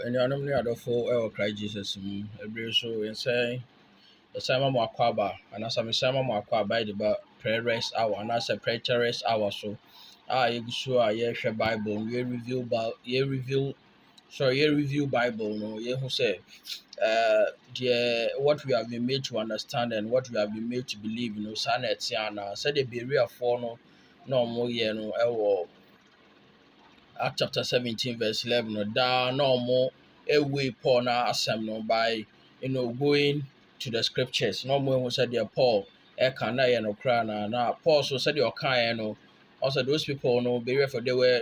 anuanom ne adɔfo wɔ Christ Jesus mu ebere so yɛsan ma mo akɔ aba anaasɛ mesan ma mo akɔ aba de ba prayer rest hour anaasɛ prayer rest hour so a yɛgu so a yɛrehwɛ Bible no yɛ review Bible no yɛhu sɛ what we have been made to understand and what we have been made to believe no saa na ɛte anaa sɛdeɛ Bereafoɔ no na ɔmo yɛ no ɛwɔ Act chapter 17 verse 11 no daa na ɔmo away Paul na asɛm no by going to the scriptures na ɔmo ehu sɛdeɛ Paul ɛka na ɛyɛ nokora na Paul so sɛdeɛ ɔkaeɛ no also those people no Bereafo they were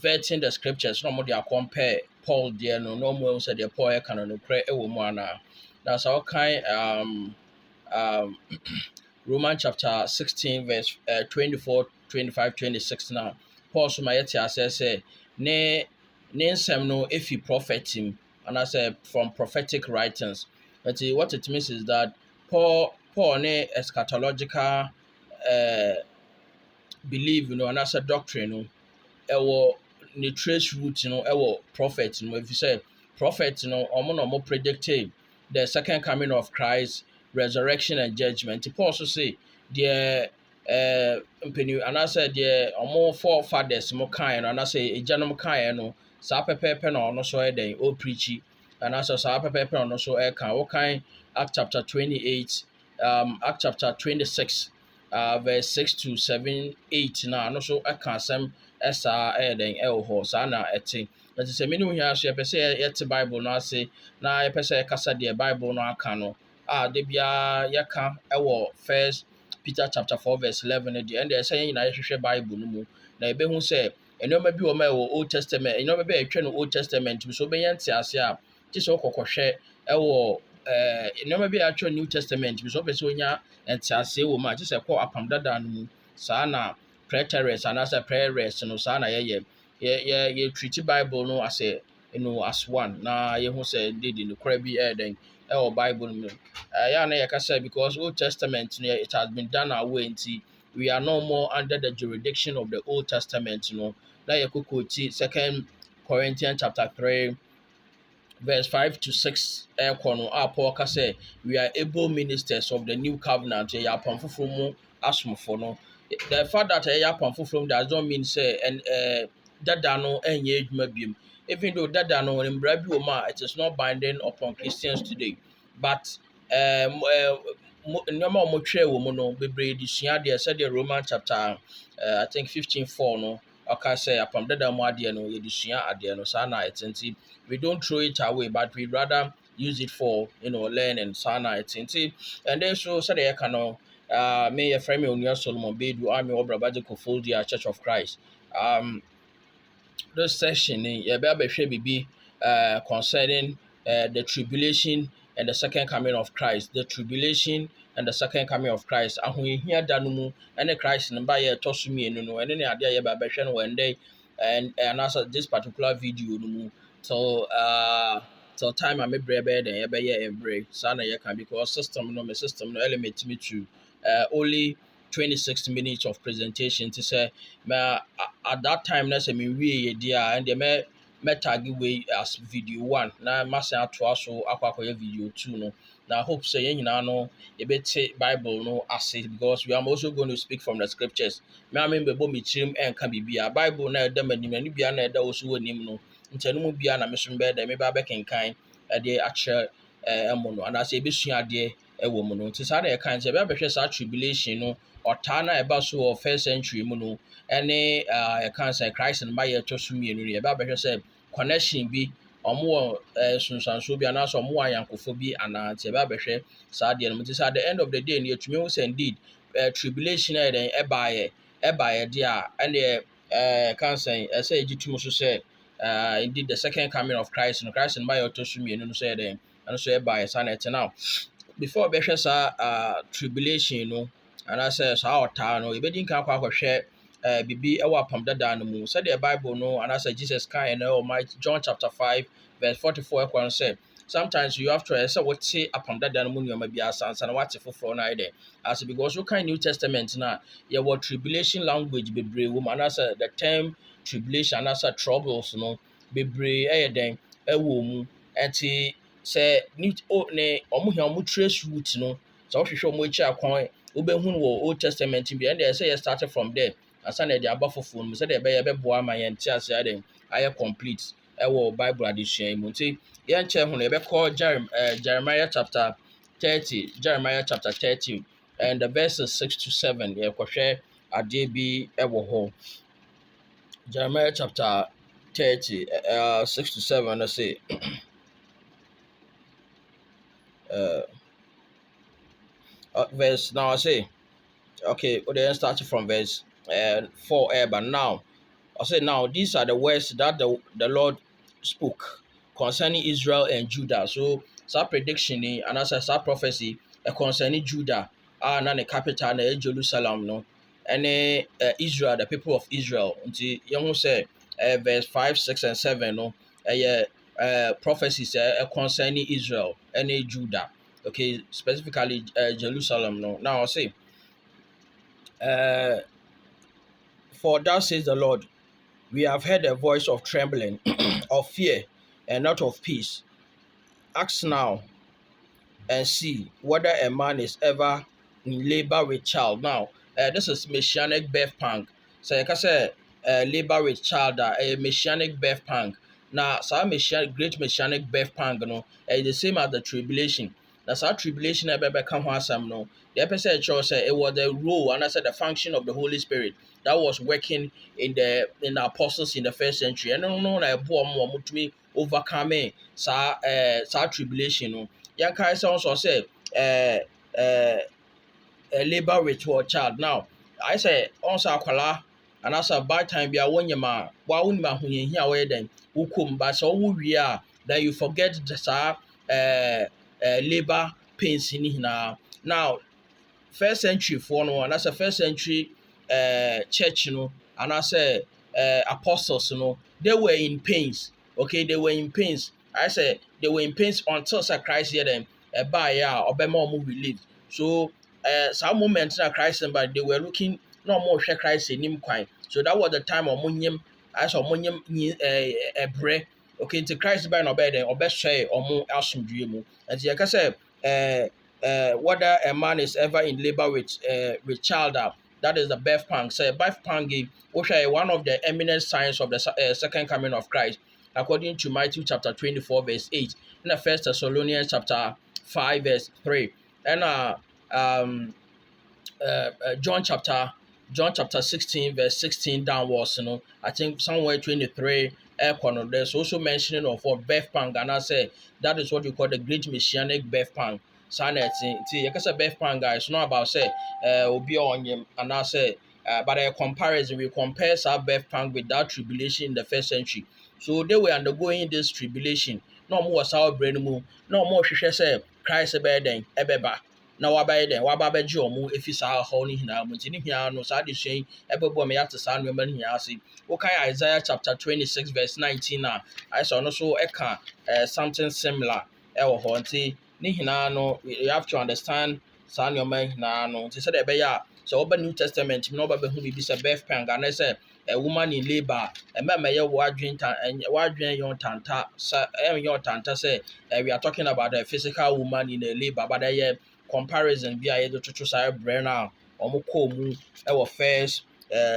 vetting the scriptures na ɔmo de compare Paul deɛ no na ɔmo ehu sɛdeɛ Paul ɛka no nokora ɛwɔ mu ana na sɛ ɔkan Romans chapter 16 verse 24 25 26 now Paul so ma yɛte asɛ sɛ ne nsɛm no efi prophet mu anaasɛ from prophetic writings. But what it means is that Paul ne eschatological belief anaasɛ doctrine no ɛwɔ ne trace root ɛwɔ prophet no efi sɛ prophet no ɔmo na ɔmo predicted the second coming of Christ, resurrection and judgment. Paul so say deɛ mpanyinfo anaasɛ deɛ ɔmo forefathers mo kaeɛ no anaasɛ agyanom kaeɛ no saa pɛpɛɛpɛ na ɔno so ɛdɛn ɔpreachi anaasɛ saa pɛpɛɛpɛ na ɔno so ɛka wɔkan Act chapter 28 Act chapter 26 verse 6 to 7 8 na ɔno so ɛka asɛm ɛsaa ɛdɛn ɛwɔ hɔ saa na ɛte na te sɛ mene wo hia so yɛpɛ sɛ yɛte Bible no ase na yɛpɛ sɛ yɛkasa deɛ Bible no aka no da biara yɛka ɛwɔ First Peter chapter 4 verse 11 no deɛ ɛnna ɛsɛ yɛn nyinaa yɛhwehwɛ Bible no mu na yɛbɛhu sɛ nneɛma bi wɔ mu a ɛwɔ Old Testament nneɛma bi a yɛtwa no Old Testament mu so wobɛnya nte ase a gye sɛ wokɔkɔhwɛ ɛwɔ nneɛma bi a yɛatwerɛ New Testament mu so wopɛ sɛ wonya nte ase wɔ mu a gye sɛ kɔ apam dada no mu saa na prayer rest anaasɛ prayer rest no saa na yɛ treat Bible no as as one na yɛhu sɛ dede nokorɛ bi ɛyɛ ɛwɔ Bible mu yɛa na yɛkasa because Old Testament no it has been done away nti we are no more under the jurisdiction of the Old Testament no na yɛkɔkɔti 2 Corinthians chapter 3 verse 5 to 6 ɛkɔ no a Paul ka sɛ we are able ministers of the new covenant yɛ apam foforɔ mu asomfo no the fact that yɛ apam foforɔ mu does not mean sɛ dada no ɛnyɛ adwuma biom even though dada no mbra bi wɔ mu a it is not binding upon Christians today but nneɛma a wɔtwerɛ wɔ mu no bebree de sua deɛ sɛdeɛ Roman chapter I think 15:4 no ɔka sɛ apam dada mu adeɛ no yɛde sua adeɛ no saa na ɛte nti we don't throw it away but we rather use it for learning saa na ɛte nti and then so sɛdeɛ yɛka no me yɛfrɛ me Onua Solomon Bedu a me wɔ Brabaje Kofodia Church of Christ this session yɛbɛhwɛ biribi concerning the tribulation and the second coming of Christ. The tribulation and the second coming of Christ. Ahoyehia da no mu ɛne Christ ne ba yɛ ɛtɔ so mmienu no ɛne ne adeɛ a yɛbɛhwɛ no one day and also this particular video no mu till time a mebrɛ bɛyɛ den yɛbɛyɛ embrɛ saa na yɛka because system no element me to only 26 minutes of presentation to say at that time na sɛ me wie yɛ dia and the me tag way as video 1 na masan atoa so akɔyɛ video 2 no na hope say yɛn nyinaa no yɛbɛte Bible no ase because we are also going to speak from the scriptures me ame mbɛbɔ me tirim ɛnka bibia Bible na ɛda m'anim na bia na ɛda wo so wɔ nim no ntɛno mu bia na me so mbɛda me ba bɛkenkan ɛde akyerɛ ɛmo no anaasɛ yɛbɛsua adeɛ ɛwɔ mu no nti saa na yɛkan sɛ yɛbɛhwɛ saa tribulation no ɔtaa na ɛba so wɔ first century mu no ɛne yɛkan sɛ Christ no ba yɛ ɛtɔ so mmienu no yɛbɛhwɛ sɛ connection bi ɔmo wɔ sunsanso bi anaasɛ ɔmo wɔ ayankofo bi anaa nti yɛbɛhwɛ saa deɛ no nti sɛ at the end of the day no yɛtumi hu sɛ indeed tribulation a yɛdɛn ɛbaayɛ deɛ a ɛne kan sɛ ɛsɛ yɛgye tum so sɛ indeed the second coming of Christ no Christ no ba yɛ ɔtɔ so mmienu no sɛ yɛdɛn ɛno so ɛbaayɛ saa na ɛte now before bɛhwɛ saa tribulation no anaasɛ saa ɔtaa no yɛbɛdi nka akɔhwɛ bibi ɛwɔ apam dada no mu sɛdeɛ Bible no anaasɛ Jesus kan ɛwɔ John chapter 5 verse 44 ɛkɔ no sɛ sometimes you have to ɛsɛ wote apam dada no mu nneɛma bi asansa na wate foforɔ no ayɛ dɛ as because wo kan New Testament na yɛwɔ tribulation language bebree wɔ mu anaasɛ the term tribulation anaasɛ troubles no bebree ɛyɛ dɛn ɛwɔ mu. Ɛnti sɛ ne ɔmo hia ɔmo trace route no, sɛ wohwehwɛ ɔmo akyi akwan wobɛhu no wɔ Old Testament bi ɛnna ɛsɛ yɛ start from there ansa na yɛde aba foforɔ no mu sɛdeɛ ɛbɛyɛ ɛbɛboa ama yɛn te ase ayɛ complete ɛwɔ Bible adesua yi mu. Nti yɛnkyɛ ho no yɛbɛkɔ Jeremiah chapter 30, Jeremiah chapter 30 and the verses 6 to 7 yɛkɔhwɛ adeɛ bi ɛwɔ hɔ. Jeremiah chapter 30 6 to 7 let's say verse now I say okay, well, then starting from verse 4 but now I say now these are the words that the Lord spoke concerning Israel and Judah. So that prediction and as that prophecy concerning Judah na the capital na Jerusalem no and Israel, the people of Israel. Until you say verse 5, 6, and 7 no prophecies concerning Israel and Judah. Okay, specifically Jerusalem no. Now I say for thus says the Lord, we have heard a voice of trembling, of fear, and not of peace. Ask now and see whether a man is ever in labor with child. Now, this is messianic birth pang. So you can say labor with child, a messianic birth pang. Now, some great messianic birth pang, the same as the tribulation. That's how tribulation ever become some no. The episode shows it was the role and I said the function of the Holy Spirit that was working in the apostles in the first century. And no no more to me overcoming sa tribulation no. Young guys also say labor with your child. Now I say also akwala and as a bad time be a one yama wa unma hu yen here then ukum but so we are then you forget the labor pains in now first century for no and as a first century church no and as a apostles no they were in pains. Okay, they were in pains. I say they were in pains until Christ here them by or by more relieved. So some moments in Christ but they were looking no more share Christ in him quite. So that was the time of Munyam as a Munyam bread. Okay, to Christ by no better or best say or more awesome dream. And like I said, whether a man is ever in labor with child that is the birth pang. Say birth pang which is one of the eminent signs of the second coming of Christ, according to Matthew chapter 24 verse 8, and the First Thessalonians chapter 5 verse 3, and John chapter 16 verse 16 downwards. I think somewhere 23. There's also mentioning of what birth pang, and I say that is what you call the great messianic birth pang. Sanet, you can say birth pang guys. Not about say obi on him, and I say but a comparison we compare our birth pang with that tribulation in the first century. So they were undergoing this tribulation. No more was our brain move. No more she say Christ ebeden ebeba. Na wabɛyɛ dɛn wabɛgye ɔmo efi saa hɔ no nyinaa mu nti ne hia no saa adesua yi ɛbɛbɔ me yɛate saa nneɛma no nyinaa ase. Wokae Isaiah chapter 26 verse 19 a ayɛ sɛ ɔno so ɛka something similar ɛwɔ hɔ nti ne nyinaa no you have to understand saa nneɛma nyinaa no nti sɛdeɛ ɛbɛyɛ a sɛ wɔba New Testament mu na wɔbɛbɛhu biribi sɛ birth pang anaa sɛ a woman in labor ɛmɛɛmɛ yɛ wadwen yɛ ɔtanta sɛ ɛyɛ ɔtanta sɛ we are talking about a physical woman in a labor but ɛyɛ comparison bi a yɛde toto saa brɛ no a ɔmo kɔɔ mu ɛwɔ first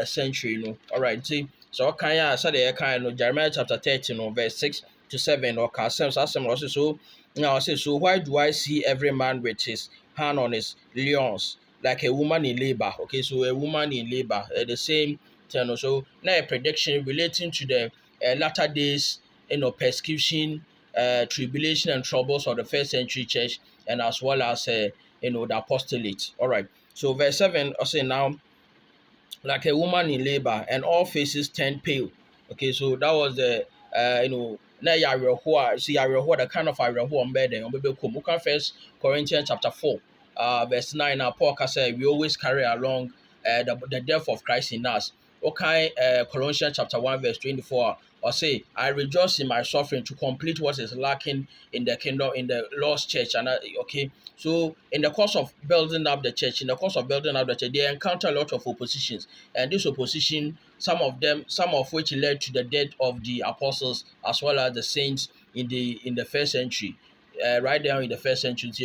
century no. Alright, nti sɛ ɔkan a sɛdeɛ yɛkan no Jeremiah chapter 30 no verse 6 to 7 ɔka asɛm saa asɛm ɔse so now ɔse so why do I see every man with his hand on his loins like a woman in labor? Okay, so a woman in labor the same thing. So now a prediction relating to the latter days, persecution, tribulation and troubles of the first century church, and as well as the apostolate. All right. So verse 7, I say now, like a woman in labor, and all faces turned pale. Okay, so that was the na yarehoa. See yarehoa, the kind of yarehoa on bed on baby come. Look at First Corinthians chapter 4, verse 9. Now Paul can say we always carry along the death of Christ in us. Okay, Colossians chapter 1 verse 24. or say, I rejoice in my suffering to complete what is lacking in the kingdom, in the lost church. And okay, so in the course of building up the church, they encounter a lot of oppositions, and this opposition, some of which led to the death of the apostles as well as the saints in the first century. Right down in the first century, so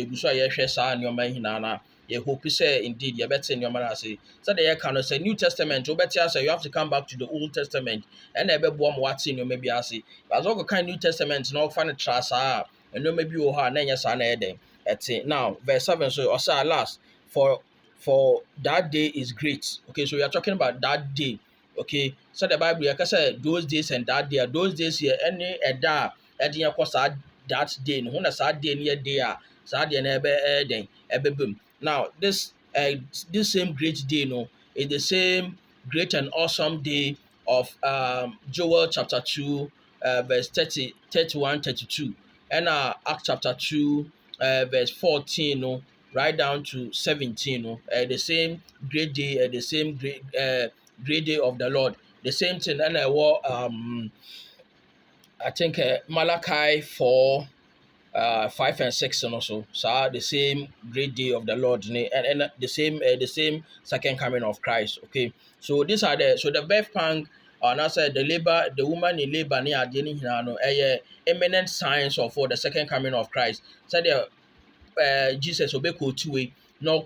you hope say indeed you better in your man say. So the kind of say New Testament, you better say you have to come back to the Old Testament and ebe boam what's in your maybe I say. But also kind New Testament no find a trust and no maybe you have nanya sana eden. Now verse 7 so also last for that day is great. Okay, so we are talking about that day. Okay, so the Bible like I said those days and that day, those days here any eda edin that day no na sad day near day sad day na ebe boom. Now, this same great day, is the same great and awesome day of Joel chapter 2, verse 30, 31, 32, and Acts chapter 2, verse 14, right down to 17, the same great day, the same great day of the Lord. The same thing, and I think Malachi 4, 5 and 6 and also so the same great day of the Lord and the same second coming of Christ. Okay, so these are the birth pang and I said the woman in labor near imminent signs of for the second coming of Christ. So Jesus obeko two way now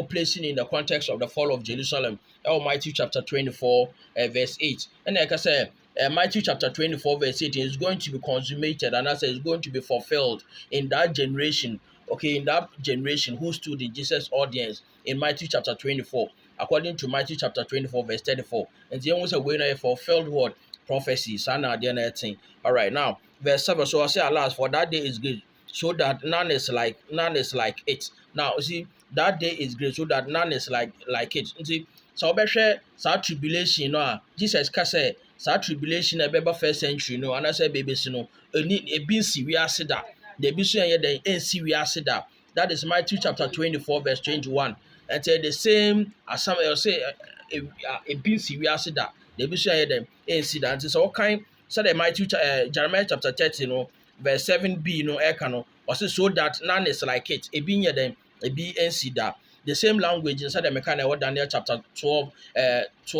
placing in the context of the fall of Jerusalem. Matthew chapter 24 verse 8, and like I said Matthew chapter 24 verse 8 is going to be consummated, and I said it's going to be fulfilled in that generation. Okay, in that generation who stood in Jesus' audience in Matthew chapter 24, according to Matthew chapter 24 verse 34, and the was a winner fulfilled what prophecy. All right, now verse 7. So I say alas, for that day is good, so that none is like it. Now you see that day is great, so that none is like it. You see, so obeshe sa tribulation Jesus ka say sa tribulation ebeba first century and I say baby no eni ebi nsi wiase da the ebi so yen den ensi wiase da. That is Matthew chapter 24 verse 21. And the same as some say ebi nsi wiase da the ebi so yen den ensi da. And so what kind so the Matthew Jeremiah chapter 30 verse 7b was so that none is like it. Ebi nye den ebi ensi da. The same language inside the mechanic what Daniel chapter 12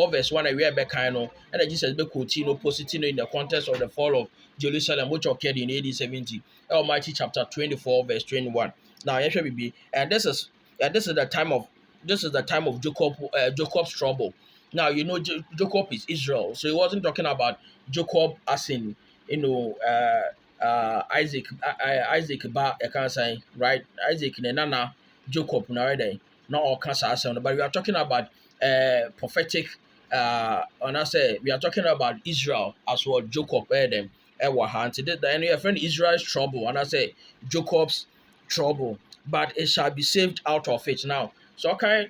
verse 1 we be kind and Jesus be quoting positing in the context of the fall of Jerusalem which occurred in AD 70. Almighty chapter 24 verse 21. Now yes be and this is the time of Jacob's trouble. Now Jacob is Israel, so he wasn't talking about Jacob as in Isaac ba I can't say right Isaac nana Jacob now right not all cancer, but we are talking about prophetic and I say we are talking about Israel as well. Jacob them and your friend Israel's trouble, and I say Jacob's trouble, but it shall be saved out of it. Now, so okay,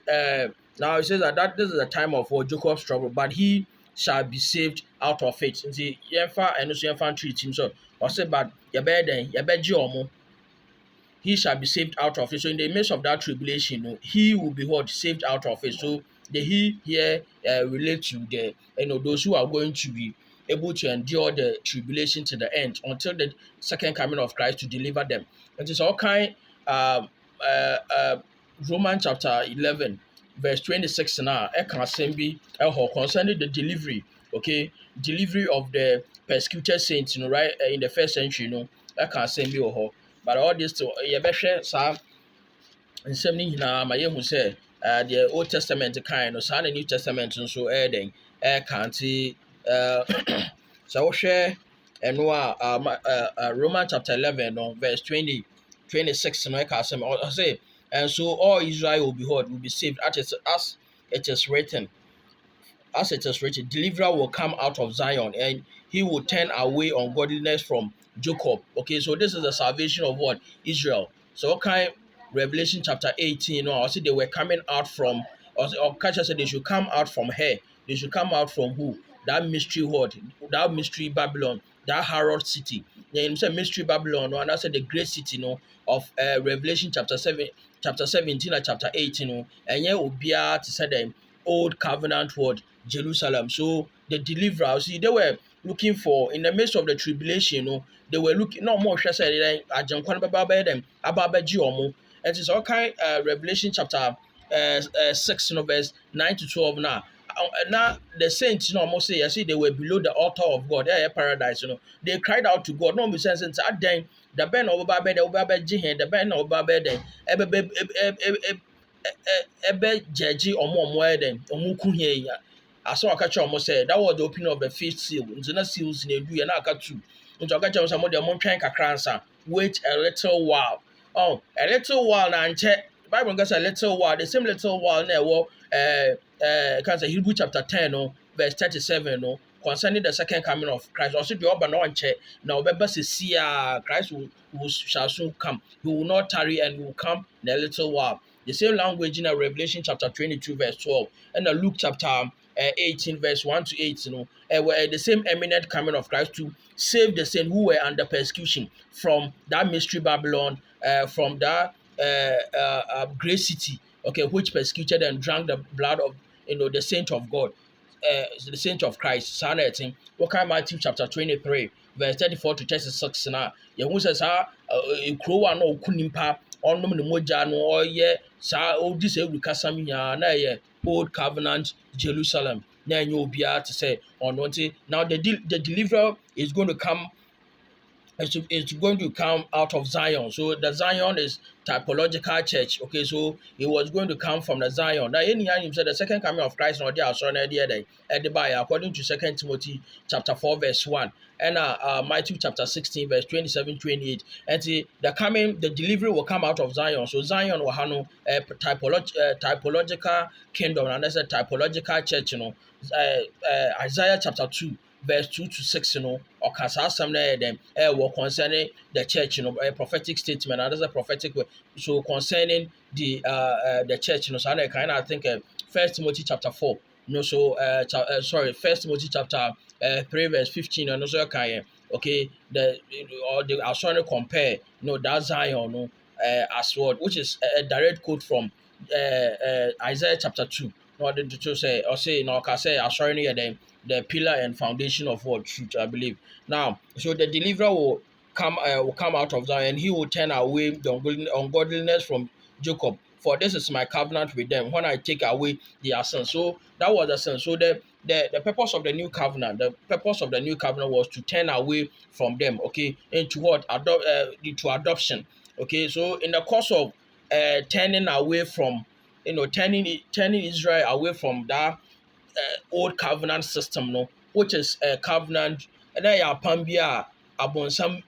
now it says that this is the time of Jacob's trouble, but he shall be saved out of it. See, and also treat him so. I say, but your bed then, your bed he shall be saved out of it. So in the midst of that tribulation, he will be what saved out of it. So the he here relates to the those who are going to be able to endure the tribulation to the end until the second coming of Christ to deliver them. And it's all kind Romans chapter 11 verse 26 now concerning the delivery, okay, delivery of the persecuted saints, right, in the first century, I can't send you. But all this to yɛbɛhwɛ saa nsɛm no nyinaa ma yɛhu sɛ the Old Testament kind no saa na New Testament nso ɛyɛ den ɛka nti sɛ wohwɛ ɛno Romans chapter 11 no verse 26 no ɛka asɛm say, and so all Israel will be saved as it is written. As it is written, deliverer will come out of Zion, and he will turn away ungodliness from Jacob. Okay, so this is the salvation of what? Israel. So okay, Revelation chapter 18, I see they were coming out from, or Catcher said they should come out from her. They should come out from who? That mystery word, that mystery Babylon, that Harrod city. Then say mystery Babylon, and I said the great city, of Revelation chapter 17 and chapter 18, and yeah, will be to say them old covenant word Jerusalem. So the deliverer, see, they were looking for in the midst of the tribulation, they were looking no more say ajankwan baba them ababa ji omo. And it's all kind Revelation chapter 6 verse 9 to 12 now. Now the saints, almost say, I see they were below the altar of God, paradise, They cried out to God. No, sense at then the ben over Babel, the Baba Jihen, the ben over Babel, then ebe jeji omo eden omo kuhie ya aso akacha omo say that was the opening of the fifth seal nti na seals na edu ya na aka two nti akacha omo say mo de mo ntwen kakra nsa wait a little while. Oh, a little while na nche Bible goes a little while, the same little while na wo can say Hebrew chapter 10 verse 37 concerning the second coming of Christ. Also the oba no nche na obeba se sia Christ will shall soon come. He will not tarry and will come in a little while. The same language in Revelation chapter 22 verse 12 and Luke chapter 18 verse 1 to 8, were the same imminent coming of Christ to save the saints who were under persecution from that mystery Babylon, from that great city, okay, which persecuted and drank the blood of the saint of God, the saint of Christ. Sanating. What kind Matthew chapter 23 verse 34 to 36 na. Yehu says ekuro no okunimpa onom ne moja no oye sa odi se ewuka sam nya na ye old covenant Jerusalem na enye obia to say on now the deliverer is going to come. It's going to come out of Zion. So the Zion is typological church. Okay, so it was going to come from the Zion. Now, in here, said the second coming of Christ, not there, so according to 2 Timothy chapter 4, verse 1, and Matthew chapter 16, verse 27, 28. And see, the delivery will come out of Zion. So Zion will have typological kingdom, and that's a typological church, Isaiah chapter 2 verse 2 to 6, or Kasasam them were concerning the church, a prophetic statement, and that's a prophetic way. So concerning the church, so I kind of think First Timothy chapter 4, First Timothy chapter 3 verse 15, and also okay, the I was trying to compare, that Zion, as what, which is a direct quote from Isaiah chapter 2. No, to say, or say, no, can say, I sorry, the pillar and foundation of what truth, I believe. Now, so the deliverer will come out of Zion, and he will turn away the ungodliness from Jacob. For this is my covenant with them when I take away their sins. So that was the sin. So the purpose of the new covenant, was to turn away from them, okay, into what to adoption. Okay, so in the course of turning away from, turning Israel away from that old covenant system, which is a covenant, and then ya pambia abonsam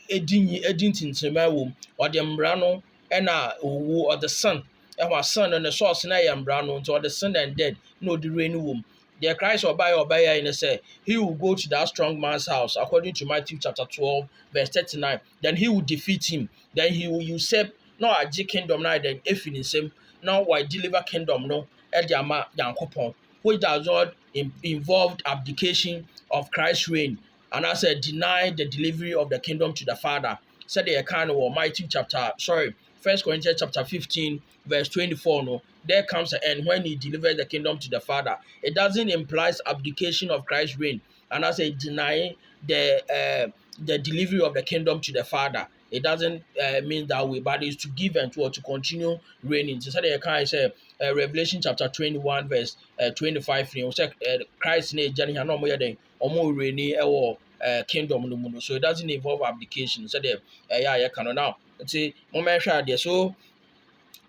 edin tintima wom or the mbrano and owu or the son and was son and the source na ya mbrano or the son and dead no the rain womb. The Christ or by in say he will go to that strong man's house according to Matthew chapter 12 verse 39. Then he will defeat him. Then he will usurp no a kingdom now then if in him now why deliver kingdom no at the ama yankopon, which does not involve abdication of Christ's reign, and as a deny the delivery of the kingdom to the Father. Said the kind of Matthew First Corinthians chapter 15, verse 24. No, there comes an end when he delivers the kingdom to the Father. It doesn't imply abdication of Christ's reign, and as a denying the delivery of the kingdom to the Father. It doesn't mean that way, but it's to give and to continue reigning. So the kind say Revelation chapter 21, verse 25. Christ name Johnny Hanom Yeden, Omo reigning or kingdom no muno. So it doesn't involve abdication. So the yeah cannot now. See, moment there. So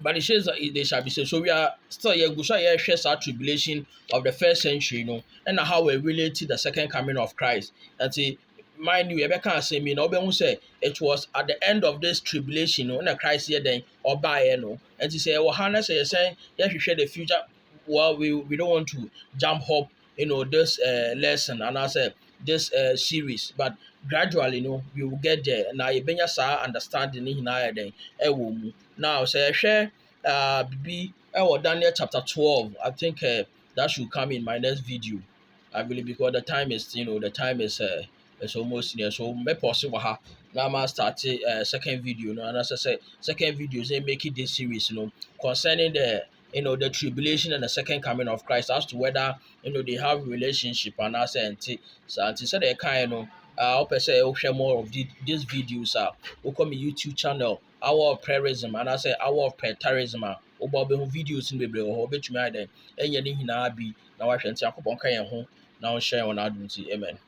but it says that they shall be saved. So we are still here, go share our tribulation of the first century, and how we relate to the second coming of Christ. And see, mind you, I can't say me, no, say it was at the end of this tribulation, when Christ here then or by and to say, well, Hannah say, saying, yes, we share the future. Well, we don't want to jump hop, this lesson, and I said this series, but gradually, we will get there. Now, you bring us understanding in higher than now, say, share be Daniel chapter 12. I think that should come in my next video. I believe because the time is it's almost near. So me possible now I start second video, and as I say, second video is making this series, concerning the the tribulation and the second coming of Christ, as to whether they have relationship and as so said they kind I'll say more of these videos come YouTube channel, Hour of Prayerism, and I say Hour of Prayerism videos in bebree wɔ hɔ wobɛtumi ayɛ dɛn ɛnyɛ ne nyinaa bi na wahwɛ nti akopɔn ka yɛn ho na ɔnhyɛ wɔn adom nti amen.